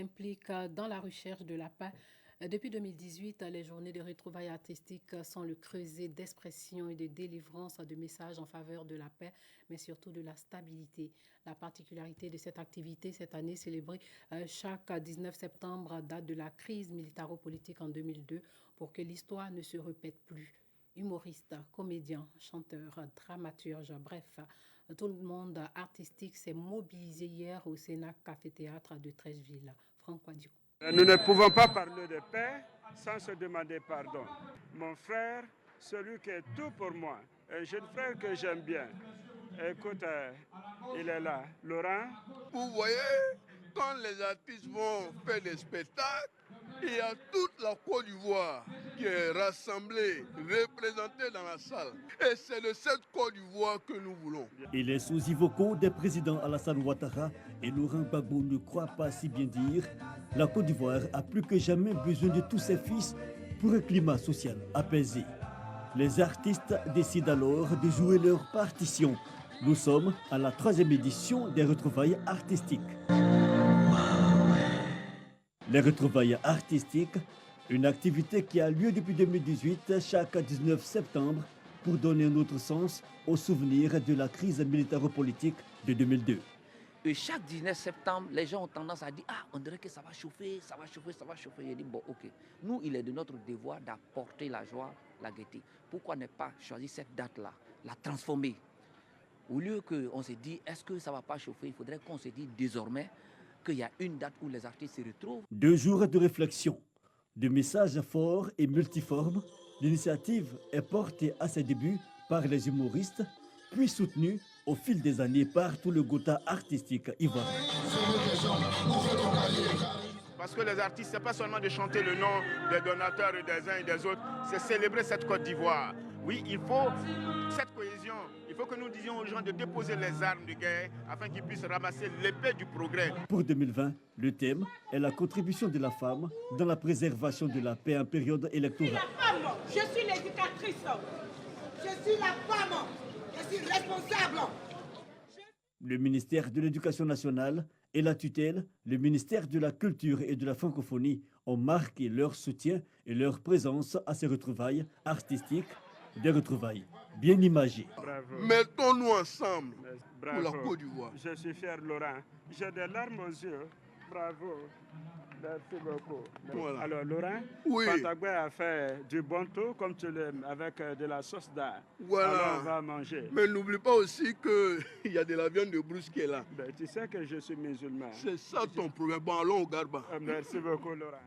s'implique dans la recherche de la paix. Depuis 2018, les journées de retrouvailles artistiques sont le creuset d'expression et de délivrance de messages en faveur de la paix, mais surtout de la stabilité. La particularité de cette activité cette année célébrée chaque 19 septembre date de la crise militaro-politique en 2002 pour que l'histoire ne se répète plus. Humoristes, comédiens, chanteurs, dramaturges, bref, tout le monde artistique s'est mobilisé hier au Sénat Café Théâtre de Treichville. Franck Wadio. Nous ne pouvons pas parler de paix sans se demander pardon. Mon frère, celui qui est tout pour moi, un jeune frère que j'aime bien. Écoute, il est là. Laurent. Vous voyez, quand les artistes vont faire des spectacles, il y a toute la Côte d'Ivoire qui est rassemblée, représentée dans la salle. Et c'est de cette Côte d'Ivoire que nous voulons. Et les sous vocaux des présidents Alassane Ouattara et Laurent Gbagbo ne croient pas si bien dire. La Côte d'Ivoire a plus que jamais besoin de tous ses fils pour un climat social apaisé. Les artistes décident alors de jouer leur partition. Nous sommes à la 3e édition des retrouvailles artistiques. Les retrouvailles artistiques, une activité qui a lieu depuis 2018 chaque 19 septembre pour donner un autre sens au souvenir de la crise militaro-politique de 2002. Et chaque 19 septembre, les gens ont tendance à dire « Ah, on dirait que ça va chauffer, ça va chauffer, ça va chauffer ». Je dis « Bon, ok, nous, il est de notre devoir d'apporter la joie, la gaieté. Pourquoi ne pas choisir cette date-là, la transformer? Au lieu qu'on se dise « Est-ce que ça ne va pas chauffer ?» Il faudrait qu'on se dise désormais qu'il y a une date où les artistes se retrouvent. 2 jours de réflexion, de messages forts et multiformes. L'initiative est portée à ses débuts par les humoristes, puis soutenue au fil des années par tout le Gotha artistique ivoirien. Parce que les artistes, ce n'est pas seulement de chanter le nom des donateurs et des uns et des autres, c'est célébrer cette Côte d'Ivoire. Oui, il faut cette cohésion. Il faut que nous disions aux gens de déposer les armes de guerre afin qu'ils puissent ramasser l'épée du progrès. Pour 2020, le thème est la contribution de la femme dans la préservation de la paix en période électorale. Je suis l'éducatrice, je suis la femme, je suis responsable. Le ministère de l'Éducation nationale et la tutelle, le ministère de la Culture et de la Francophonie ont marqué leur soutien et leur présence à ces retrouvailles artistiques, des retrouvailles bien imagées. Bravo. Mettons-nous ensemble Bravo. pour la Côte d'Ivoire. Je suis fier, Laurent. J'ai des larmes aux yeux. Bravo. Merci beaucoup. Voilà. Alors, Laurent, Oui. Pantagoué a fait du bon tour comme tu l'aimes, avec de la sauce d'ail. Voilà. Alors, on va manger. Mais n'oublie pas aussi qu'il y a de la viande de brousse qui est là. Ben, tu sais que je suis musulman. C'est ça ton problème. Bon, allons au Garba. Merci beaucoup, Laurent.